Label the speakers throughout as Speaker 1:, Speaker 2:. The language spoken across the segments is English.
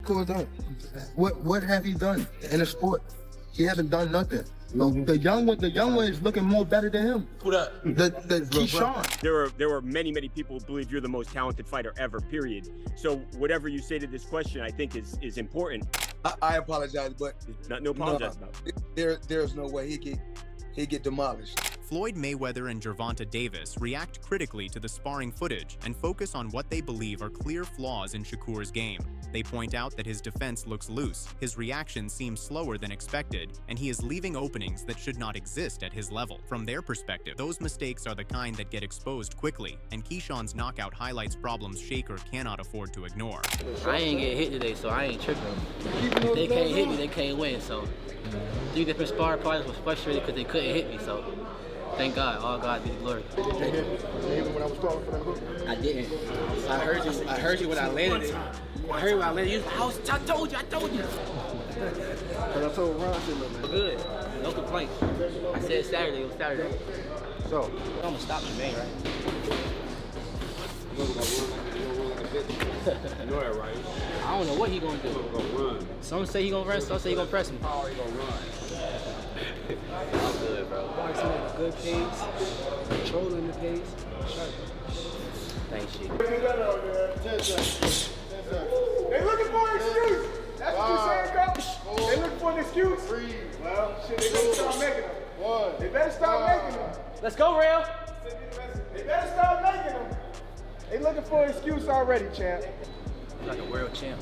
Speaker 1: Shakur done? What have he done in the sport? He hasn't done nothing. No, the young one is looking more better than him.
Speaker 2: Who that?
Speaker 1: The Keyshawn.
Speaker 3: There were many people who believe you're the most talented fighter ever, period. So whatever you say to this question, I think is important.
Speaker 2: I apologize, but
Speaker 3: No apologize about.
Speaker 2: There's no way he get demolished.
Speaker 4: Floyd Mayweather and Gervonta Davis react critically to the sparring footage and focus on what they believe are clear flaws in Shakur's game. They point out that his defense looks loose, his reaction seems slower than expected, and he is leaving openings that should not exist at his level. From their perspective, those mistakes are the kind that get exposed quickly, and Keyshawn's knockout highlights problems Shakur cannot afford to ignore.
Speaker 5: I ain't get hit today, so I ain't tripping. If they can't hit me, they can't win, so 3 different sparring partners was frustrated because they couldn't hit me, so thank God, all God be the glory.
Speaker 1: When I was talking for that hook?
Speaker 5: I didn't. I heard you when I landed it. I heard when I landed it. I told you.
Speaker 1: Because I told Ron, man.
Speaker 5: Good. No complaints. I said Saturday, it was Saturday.
Speaker 1: So,
Speaker 5: I'm gonna stop Jermaine, right?
Speaker 6: You know that, right?
Speaker 5: I don't know what he gonna do.
Speaker 6: He's gonna run.
Speaker 5: Some say he gonna run, some say he gonna press me.
Speaker 6: How he gonna run?
Speaker 5: I'm good, bro.
Speaker 7: Boxing at a good pace, controlling the pace.
Speaker 5: Thanks, G.
Speaker 8: They looking for an excuse. That's what you're saying, coach? They looking for an excuse. Well, shit, they better start making them. They better start making them.
Speaker 5: Let's go, Rail.
Speaker 8: They better start making them. They looking for an excuse already, champ.
Speaker 5: Like a world champ.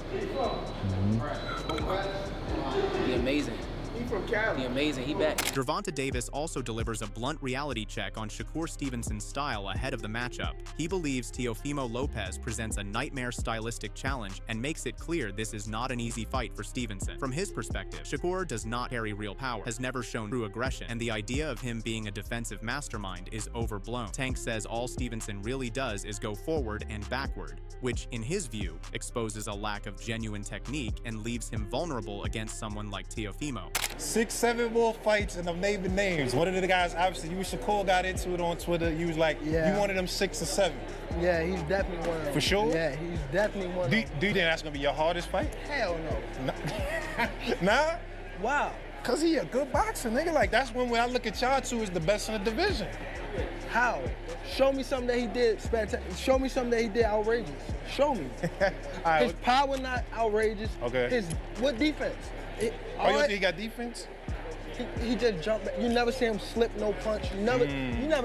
Speaker 5: He amazing.
Speaker 8: He from Cali.
Speaker 5: He amazing. He back.
Speaker 4: Gervonta Davis also delivers a blunt reality check on Shakur Stevenson's style ahead of the matchup. He believes Teofimo Lopez presents a nightmare stylistic challenge and makes it clear this is not an easy fight for Stevenson. From his perspective, Shakur does not carry real power, has never shown true aggression, and the idea of him being a defensive mastermind is overblown. Tank says all Stevenson really does is go forward and backward, which, in his view, exposes a lack of genuine technique and leaves him vulnerable against someone like Teofimo.
Speaker 9: 6, 7 more fights and I'm naming names. One of the guys, obviously, you and Shakur got into it on Twitter. You was like, you wanted them 6 or 7.
Speaker 7: Yeah, he's definitely one of them.
Speaker 9: For sure?
Speaker 7: Yeah, he's definitely one of them.
Speaker 9: Do you think that's going to be your hardest fight?
Speaker 7: Hell no.
Speaker 9: Nah?
Speaker 7: Wow.
Speaker 9: Because he a good boxer, nigga. Like, that's when I look at y'all two as the best in the division.
Speaker 7: How? Show me something that he did spectacular. Show me something that he did outrageous. Show me.
Speaker 9: Right,
Speaker 7: his power not outrageous.
Speaker 9: Okay.
Speaker 7: What defense?
Speaker 9: You think he got defense?
Speaker 7: He just jumped back. You never see him slip no punch. You never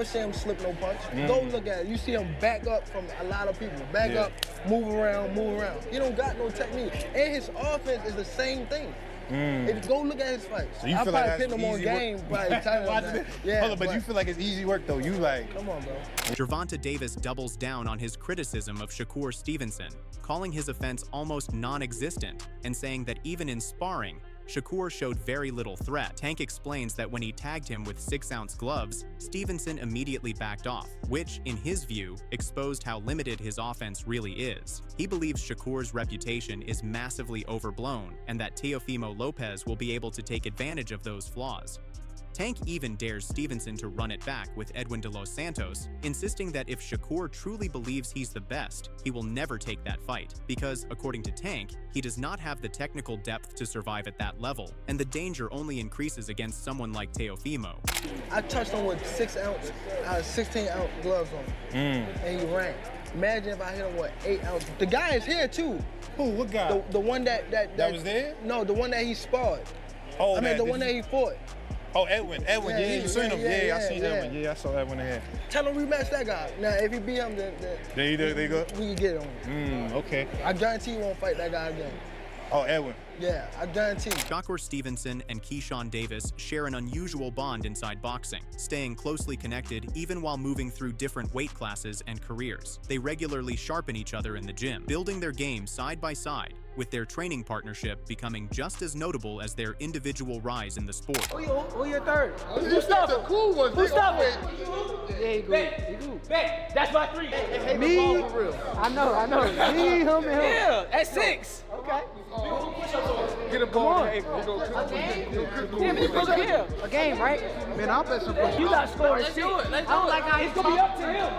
Speaker 7: see him slip no punch. Go look at it. You see him back up from a lot of people. Back up, move around. He don't got no technique. And his offense is the same thing. If go look at his fights.
Speaker 9: So you
Speaker 7: I
Speaker 9: feel
Speaker 7: probably
Speaker 9: like
Speaker 7: pinned him on game.
Speaker 9: Hold on, but you feel like it's easy work though. You like.
Speaker 7: Come on, bro.
Speaker 4: Gervonta Davis doubles down on his criticism of Shakur Stevenson, calling his offense almost non-existent and saying that even in sparring, Shakur showed very little threat. Tank explains that when he tagged him with 6-ounce gloves, Stevenson immediately backed off, which, in his view, exposed how limited his offense really is. He believes Shakur's reputation is massively overblown and that Teofimo Lopez will be able to take advantage of those flaws. Tank even dares Stevenson to run it back with Edwin de los Santos, insisting that if Shakur truly believes he's the best, he will never take that fight, because, according to Tank, he does not have the technical depth to survive at that level, and the danger only increases against someone like Teofimo.
Speaker 7: I touched him with 6-ounce, 16-ounce gloves on, and he ran. Imagine if I hit him with 8-ounce. The guy is here too.
Speaker 9: Who? What guy?
Speaker 7: The one that
Speaker 9: was there?
Speaker 7: No, the one that he sparred.
Speaker 9: Oh,
Speaker 7: I mean, the one that he fought.
Speaker 9: Oh, Edwin. Yeah, you seen him. Yeah, I seen Edwin. Yeah, I saw Edwin in here.
Speaker 7: Tell him rematch that guy. Now, if he beat him, then
Speaker 9: they go.
Speaker 7: We can get it on him.
Speaker 9: Okay.
Speaker 7: I guarantee he won't fight that guy again.
Speaker 9: Oh, Edwin.
Speaker 7: Yeah, I guarantee.
Speaker 4: Shakur Stevenson and Keyshawn Davis share an unusual bond inside boxing, staying closely connected even while moving through different weight classes and careers. They regularly sharpen each other in the gym, building their game side by side, with their training partnership becoming just as notable as their individual rise in the sport.
Speaker 5: Who your third?
Speaker 1: Who stopped him? Cool one.
Speaker 5: Who stopped him? Yeah, he good. Bet. That's my 3.
Speaker 7: Me?
Speaker 5: I know. Me, him, and him.
Speaker 7: Yeah,
Speaker 5: at 6.
Speaker 7: Okay.
Speaker 1: Get him
Speaker 8: Come on.
Speaker 6: Damn, you supposed to hear a game, right?
Speaker 8: Man, I'll bet some push.
Speaker 6: You not scoring shit. I don't like how it's gonna be up to him.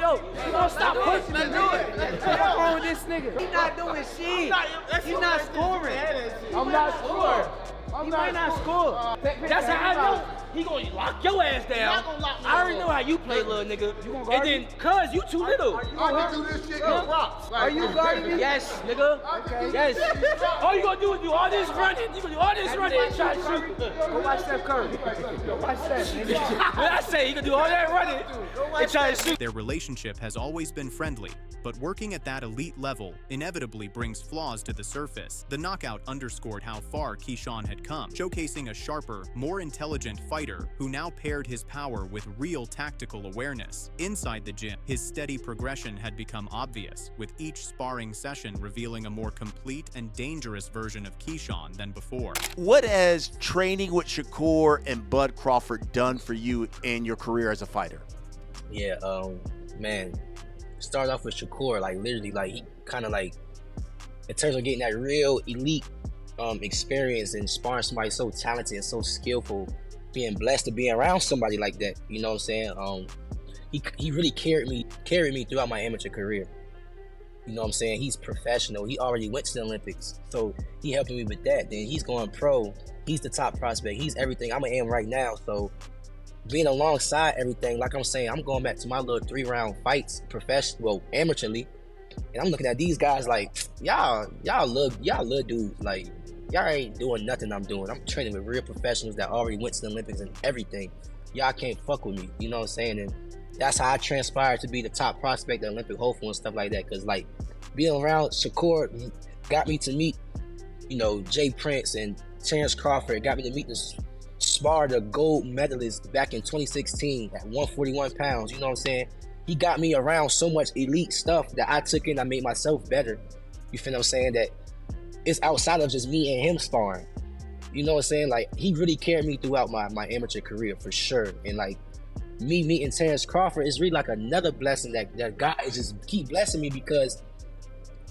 Speaker 6: Yo. You gonna stop pushing and do it. What's wrong with this nigga? He not doing shit. He not scoring. I'm not scoring. He might not score. That's how I know. He gonna lock your ass down. I already know how you play, little nigga. And then, cuz, you too little.
Speaker 8: I can do this shit with props.
Speaker 6: Are you guarding me? Yes, nigga. Okay. Yes. All you gonna do is do all this running. You gonna do all this running and try to shoot. Go watch Steph Curry. Go watch Steph, nigga. When I say you gonna do all that running and try to shoot.
Speaker 4: Their relationship has always been friendly, but working at that elite level inevitably brings flaws to the surface. The knockout underscored how far Keyshawn had come, showcasing a sharper, more intelligent fighter who now paired his power with real tactical awareness. Inside the gym, his steady progression had become obvious, with each sparring session revealing a more complete and dangerous version of Keyshawn than before.
Speaker 10: What has training with Shakur and Bud Crawford done for you in your career as a fighter?
Speaker 5: Yeah, man, started off with Shakur, like literally, like he kind of like, in terms of getting that real elite experience and sparring somebody so talented and so skillful, being blessed to be around somebody like that, you know what I'm saying? He really carried me throughout my amateur career. You know what I'm saying? He's professional. He already went to the Olympics, so he helping me with that. Then he's going pro. He's the top prospect. He's everything I'm am right now. So being alongside everything, like I'm saying, I'm going back to my little 3-round fights, amateurly, and I'm looking at these guys like, y'all little dudes, like, y'all ain't doing nothing I'm doing. I'm training with real professionals that already went to the Olympics and everything. Y'all can't fuck with me, you know what I'm saying? And that's how I transpired to be the top prospect, the Olympic hopeful and stuff like that. Cause like being around Shakur got me to meet, you know, Jay Prince and Terrence Crawford. Got me to meet the gold medalist back in 2016 at 141 pounds. You know what I'm saying? He got me around so much elite stuff that I took in. I made myself better. You feel what I'm saying? That it's outside of just me and him sparring. You know what I'm saying? Like, he really carried me throughout my amateur career for sure. And like, me meeting Terrence Crawford is really like another blessing that God is just keep blessing me, because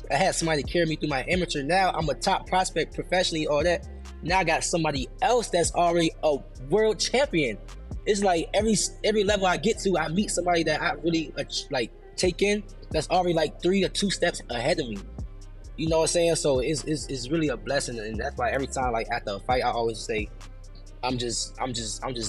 Speaker 5: I had somebody carry me through my amateur. Now I'm a top prospect professionally, all that. Now I got somebody else that's already a world champion. It's like every level I get to, I meet somebody that I really like take in that's already like 3 or 2 steps ahead of me. You know what I'm saying? So it's really a blessing, and that's why every time, like after a fight, I always say, I'm just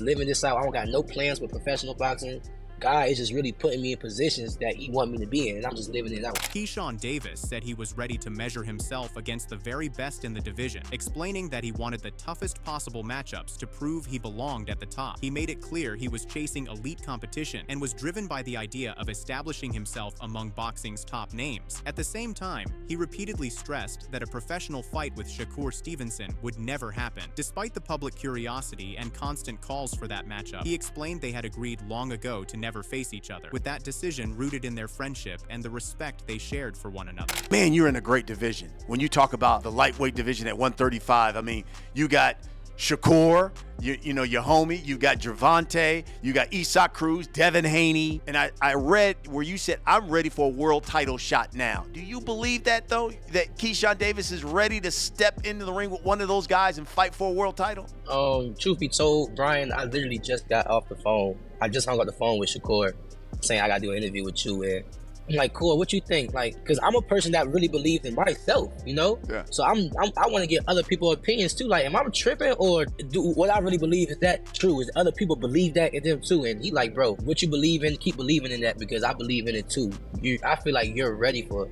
Speaker 5: living this out. I don't got no plans with professional boxing. God is just really putting me in positions that he want me to be in, and I'm just living it out.
Speaker 4: Keyshawn Davis said he was ready to measure himself against the very best in the division, explaining that he wanted the toughest possible matchups to prove he belonged at the top. He made it clear he was chasing elite competition and was driven by the idea of establishing himself among boxing's top names. At the same time, he repeatedly stressed that a professional fight with Shakur Stevenson would never happen. Despite the public curiosity and constant calls for that matchup, he explained they had agreed long ago to never face each other, with that decision rooted in their friendship and the respect they shared for one another.
Speaker 10: Man, you're in a great division. When you talk about the lightweight division at 135, I mean, you got Shakur, you know, your homie, you got Gervonta, you got Isaac Cruz, Devin Haney, and I read where you said, I'm ready for a world title shot now. Do you believe that, though, that Keyshawn Davis is ready to step into the ring with one of those guys and fight for a world title?
Speaker 5: Truth be told, Brian, I literally just got off the phone. I just hung up the phone with Shakur saying I got to do an interview with you, and I'm like, cool, what you think? Like, because I'm a person that really believes in myself, you know? Yeah. So I want to get other people's opinions too. Like, am I tripping, or do what I really believe, is that true? Is other people believe that in them too? And he like, bro, what you believe in, keep believing in that, because I believe in it too. I feel like you're ready for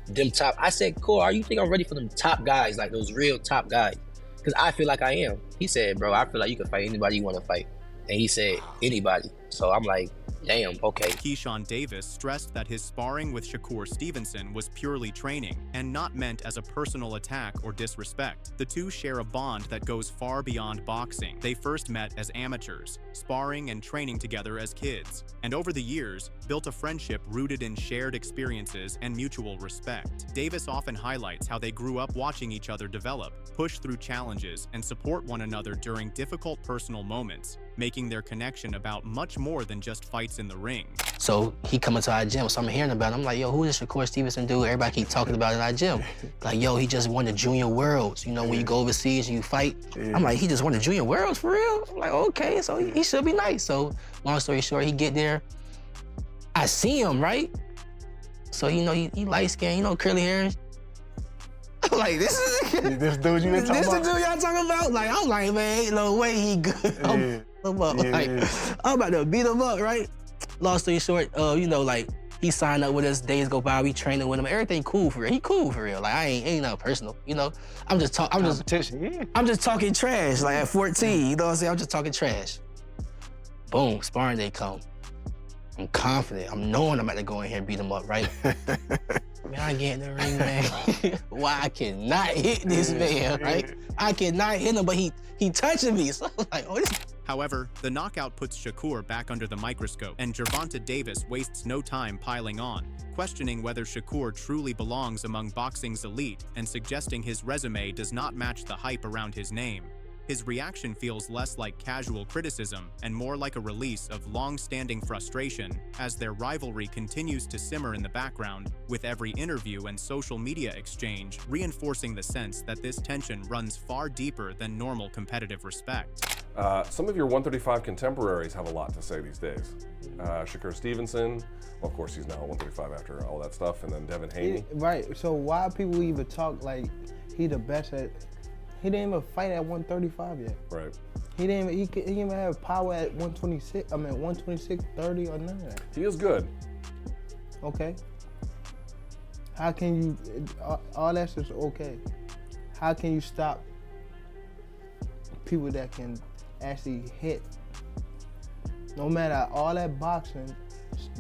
Speaker 5: them top. I said, cool, you think I'm ready for them top guys, like those real top guys? Because I feel like I am. He said, bro, I feel like you can fight anybody you want to fight. And he said, anybody. So I'm like, damn, okay.
Speaker 4: Keyshawn Davis stressed that his sparring with Shakur Stevenson was purely training and not meant as a personal attack or disrespect. The two share a bond that goes far beyond boxing. They first met as amateurs, sparring and training together as kids, and over the years, built a friendship rooted in shared experiences and mutual respect. Davis often highlights how they grew up watching each other develop, push through challenges, and support one another during difficult personal moments, making their connection about much more than just fights in the ring.
Speaker 5: So he coming to our gym, so I'm hearing about it. I'm like, yo, who is this Shakur Stevenson dude? Everybody keep talking about it in our gym. Like, yo, he just won the Junior Worlds. You know, when you go overseas and you fight. I'm like, he just won the Junior Worlds for real? I'm like, okay, so he should be nice. So long story short, he get there. I see him, right? So, you know, he light-skinned, you know, curly hair. I'm like, this dude you been talking about? This the dude y'all talking about? Like, I'm like, man, ain't no way he good. I'm about to beat him up, right? Long story short, you know, like, he signed up with us, days go by, we training with him, everything cool for real. He cool for real. Like, ain't nothing personal, you know? I'm just talking trash, like at 14, you know what I'm saying? I'm just talking trash. Boom, sparring day come. I'm confident. I'm knowing I'm about to go in here and beat him up, right? Man, I get in the ring, man. Why I cannot hit this man, right? I cannot hit him, but he touching me. So I'm like, oh, this.
Speaker 4: However, the knockout puts Shakur back under the microscope, and Gervonta Davis wastes no time piling on, questioning whether Shakur truly belongs among boxing's elite and suggesting his resume does not match the hype around his name. His reaction feels less like casual criticism and more like a release of long-standing frustration as their rivalry continues to simmer in the background, with every interview and social media exchange reinforcing the sense that this tension runs far deeper than normal competitive respect.
Speaker 11: Some of your 135 contemporaries have a lot to say these days. Shakur Stevenson, well, of course he's now 135 after all that stuff, and then Devin Haney.
Speaker 7: Right, so why people even talk like he the best at, he didn't even fight at 135 yet.
Speaker 11: Right.
Speaker 7: He didn't even have power at 126, 126, 30 or none of that.
Speaker 11: He is good.
Speaker 7: Okay. How can you, all that's just okay. How can you stop people that can actually hit? No matter all that boxing,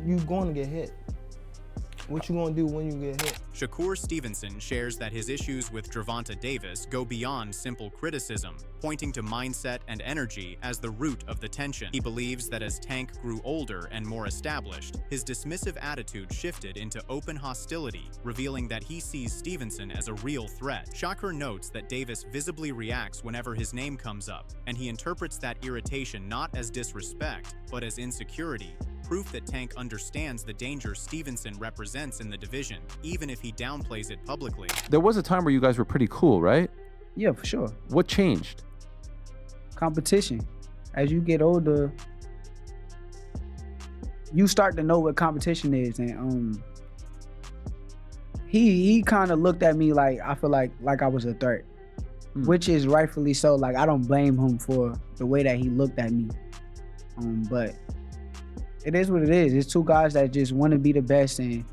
Speaker 7: you gonna get hit. What you gonna do when you get hit?
Speaker 4: Shakur Stevenson shares that his issues with Gervonta Davis go beyond simple criticism, pointing to mindset and energy as the root of the tension. He believes that as Tank grew older and more established, his dismissive attitude shifted into open hostility, revealing that he sees Stevenson as a real threat. Shakur notes that Davis visibly reacts whenever his name comes up, and he interprets that irritation not as disrespect, but as insecurity, proof that Tank understands the danger Stevenson represents in the division, even if he downplays it publicly.
Speaker 12: There was a time where you guys were pretty cool, right?
Speaker 6: Yeah, for sure.
Speaker 12: What changed?
Speaker 6: Competition. As you get older, you start to know what competition is, and he kind of looked at me like, I feel like I was a threat, which is rightfully so. Like, I don't blame him for the way that he looked at me, but it is what it is. It's two guys that just want to be the best in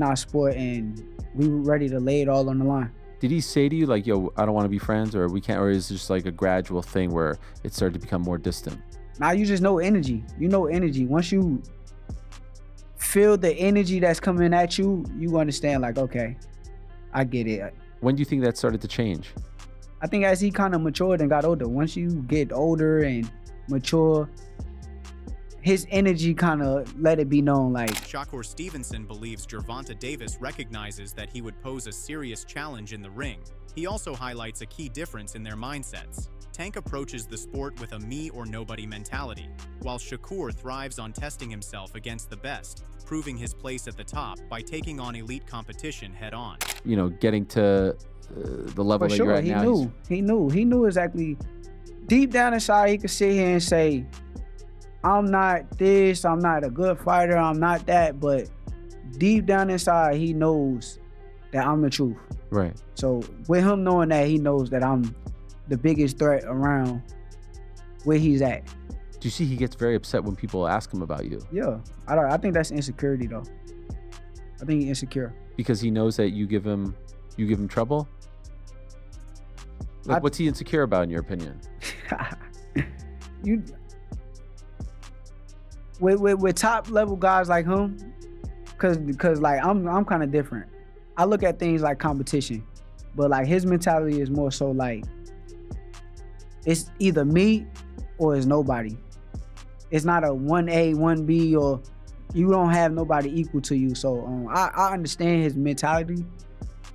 Speaker 6: our sport, and we were ready to lay it all on the line.
Speaker 12: Did he say to you like, yo, I don't want to be friends, or we can't, or is it just like a gradual thing where it started to become more distant?
Speaker 6: Now you just know energy. You know energy. Once you feel the energy that's coming at you, you understand like, okay, I get it.
Speaker 12: When do you think that started to change?
Speaker 6: I think as he kind of matured and got older. Once you get older and mature, his energy kind of let it be known. Like,
Speaker 4: Shakur Stevenson believes Gervonta Davis recognizes that he would pose a serious challenge in the ring. He also highlights a key difference in their mindsets. Tank approaches the sport with a me or nobody mentality, while Shakur thrives on testing himself against the best, proving his place at the top by taking on elite competition head on.
Speaker 12: You know, getting to the level that you're at now.
Speaker 6: He knew exactly. Deep down inside, he could sit here and say, I'm not this, I'm not a good fighter, I'm not that, but deep down inside, he knows that I'm the truth.
Speaker 12: Right.
Speaker 6: So with him knowing that, he knows that I'm the biggest threat around where he's at.
Speaker 12: Do you see he gets very upset when people ask him about you?
Speaker 6: Yeah, I think that's insecurity though. I think he's insecure.
Speaker 12: Because he knows that you give him trouble? Like, what's he insecure about in your opinion?
Speaker 6: With top level guys like him, cause like I'm kind of different. I look at things like competition, but like his mentality is more so like it's either me or it's nobody. It's not a 1A, 1B, or you don't have nobody equal to you. So I understand his mentality,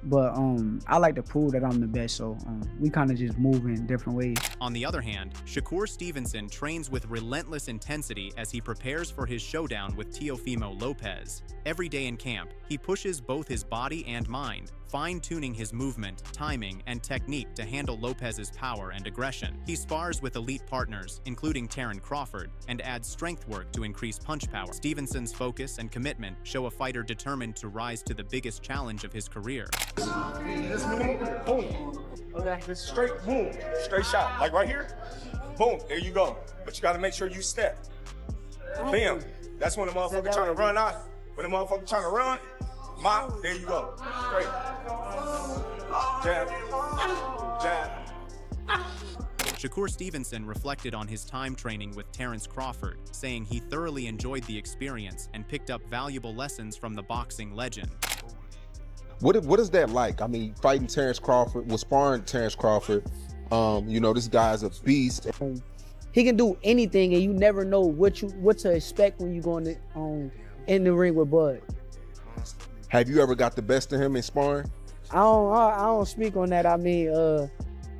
Speaker 6: But I like to prove that I'm the best, so we kind of just move in different ways.
Speaker 4: On the other hand, Shakur Stevenson trains with relentless intensity as he prepares for his showdown with Teofimo Lopez. Every day in camp, he pushes both his body and mind, fine-tuning his movement, timing, and technique to handle Lopez's power and aggression. He spars with elite partners, including Terence Crawford, and adds strength work to increase punch power. Stevenson's focus and commitment show a fighter determined to rise to the biggest challenge of his career.
Speaker 8: This move, boom. Okay. This straight, boom, straight shot. Like right here, boom, there you go. But you gotta make sure you step. Bam. That's when the motherfucker trying to run out. When the motherfucker trying to run, mop, there you go. Straight. Jab. Jab.
Speaker 4: Shakur Stevenson reflected on his time training with Terence Crawford, saying he thoroughly enjoyed the experience and picked up valuable lessons from the boxing legend.
Speaker 13: What is that like? I mean, fighting Terence Crawford, sparring Terence Crawford. You know, this guy's a beast.
Speaker 6: He can do anything, and you never know what to expect when you go in the ring with Bud.
Speaker 13: Have you ever got the best of him in sparring?
Speaker 6: I don't speak on that. I mean,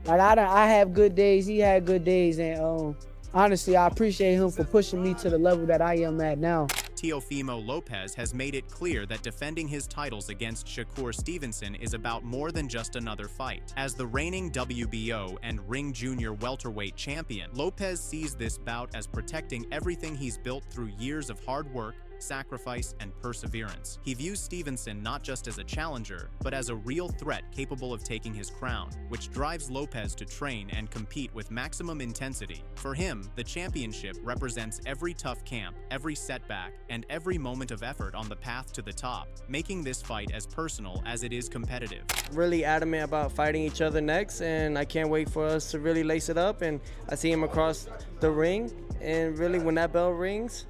Speaker 6: like I have good days. He had good days, and honestly, I appreciate him for pushing me to the level that I am at now.
Speaker 4: Teofimo Lopez has made it clear that defending his titles against Shakur Stevenson is about more than just another fight. As the reigning WBO and Ring Junior welterweight champion, Lopez sees this bout as protecting everything he's built through years of hard work, sacrifice, and perseverance. He views Stevenson not just as a challenger, but as a real threat capable of taking his crown, which drives Lopez to train and compete with maximum intensity. For him, the championship represents every tough camp, every setback, and every moment of effort on the path to the top, making this fight as personal as it is competitive.
Speaker 14: Really adamant about fighting each other next, and I can't wait for us to really lace it up. And I see him across the ring, and really when that bell rings,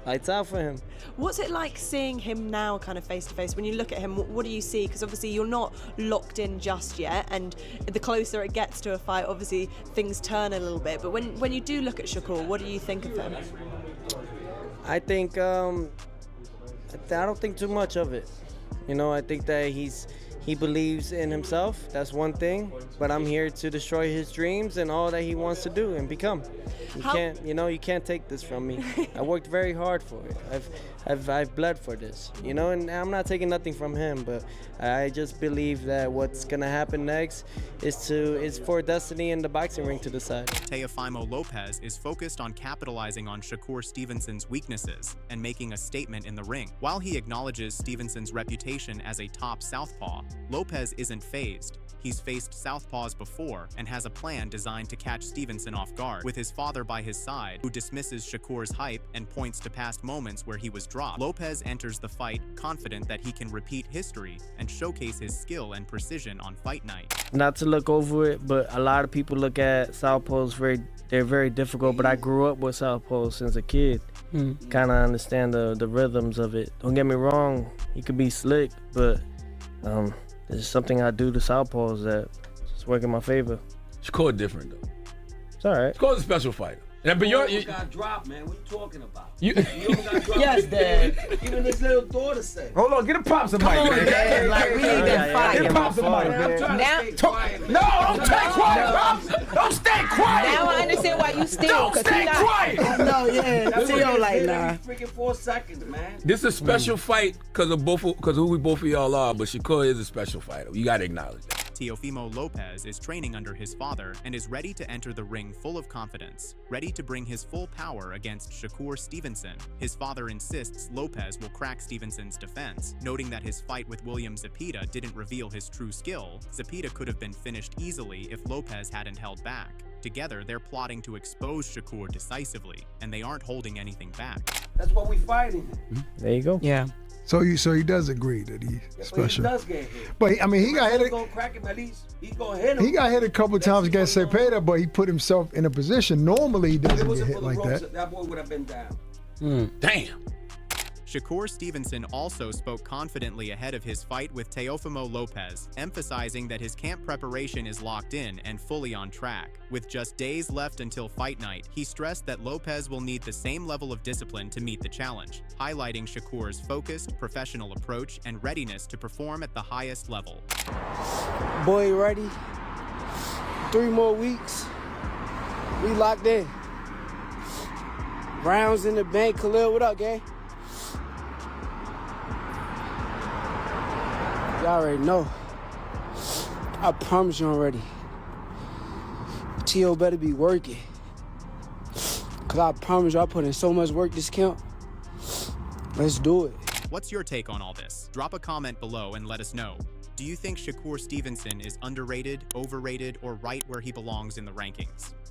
Speaker 14: lights out for him.
Speaker 15: What's it like seeing him now kind of face to face? When you look at him, what do you see? Because obviously you're not locked in just yet, and the closer it gets to a fight, obviously things turn a little bit. But when you do look at Shakur, what do you think of him?
Speaker 14: I think, I don't think too much of it. You know, I think that he believes in himself. That's one thing. But I'm here to destroy his dreams and all that he wants to do and become. You can't take this from me. I worked very hard for it. I've bled for this, you know, and I'm not taking nothing from him, but I just believe that what's gonna happen next is for destiny in the boxing ring to decide.
Speaker 4: Teofimo Lopez is focused on capitalizing on Shakur Stevenson's weaknesses and making a statement in the ring. While he acknowledges Stevenson's reputation as a top southpaw, Lopez isn't fazed. He's faced southpaws before and has a plan designed to catch Stevenson off guard. With his father by his side, who dismisses Shakur's hype and points to past moments where he was dropped, Lopez enters the fight confident that he can repeat history and showcase his skill and precision on fight night.
Speaker 14: Not to look over it, but a lot of people look at southpaws they're very difficult, but I grew up with southpaws since a kid. Kind of understand the rhythms of it. Don't get me wrong, he could be slick, but there's something I do to southpaws that just work in my favor.
Speaker 16: Shakur different though.
Speaker 14: It's all right.
Speaker 16: Shakur's a special fighter. But
Speaker 17: you got dropped, man. What you talking about?
Speaker 16: You
Speaker 17: got dropped.
Speaker 6: Yes, Dad.
Speaker 17: Even his little daughter said.
Speaker 16: Hold on, get a pops a mic, man.
Speaker 6: Dad, like we need that fight.
Speaker 16: Get a pops a mic, man. No, don't stay quiet, pops. Don't stay quiet.
Speaker 6: Now I understand why you still.
Speaker 16: Don't stay quiet.
Speaker 6: No, yeah. Still like nah.
Speaker 17: Freaking 4 seconds, man.
Speaker 16: This is a special fight because of who we both of y'all are, but Shakur is a special fighter. You gotta acknowledge that.
Speaker 4: Teofimo Lopez is training under his father and is ready to enter the ring full of confidence, ready to bring his full power against Shakur Stevenson. His father insists Lopez will crack Stevenson's defense, noting that his fight with William Zepeda didn't reveal his true skill. Zepeda could have been finished easily if Lopez hadn't held back. Together, they're plotting to expose Shakur decisively, and they aren't holding anything back.
Speaker 17: That's what we fighting.
Speaker 14: There you go.
Speaker 6: Yeah.
Speaker 18: So he does agree that he's special.
Speaker 17: But he does get hit.
Speaker 18: But I mean, he got hit.
Speaker 17: Gonna crack him at least. He's gonna hit him.
Speaker 18: He got hit a couple times against Zepeda, but he put himself in a position. Normally, he doesn't get hit like that.
Speaker 17: That boy would have been down.
Speaker 16: Damn.
Speaker 4: Shakur Stevenson also spoke confidently ahead of his fight with Teofimo Lopez, emphasizing that his camp preparation is locked in and fully on track. With just days left until fight night, he stressed that Lopez will need the same level of discipline to meet the challenge, highlighting Shakur's focused, professional approach and readiness to perform at the highest level.
Speaker 6: Boy, ready? 3 more weeks. We locked in. Rounds in the bank. Khalil, what up, gang? Y'all already know. I promise you I'm ready. T.O. better be working. Cause I promise you I put in so much work this camp. Let's do it.
Speaker 4: What's your take on all this? Drop a comment below and let us know. Do you think Shakur Stevenson is underrated, overrated, or right where he belongs in the rankings?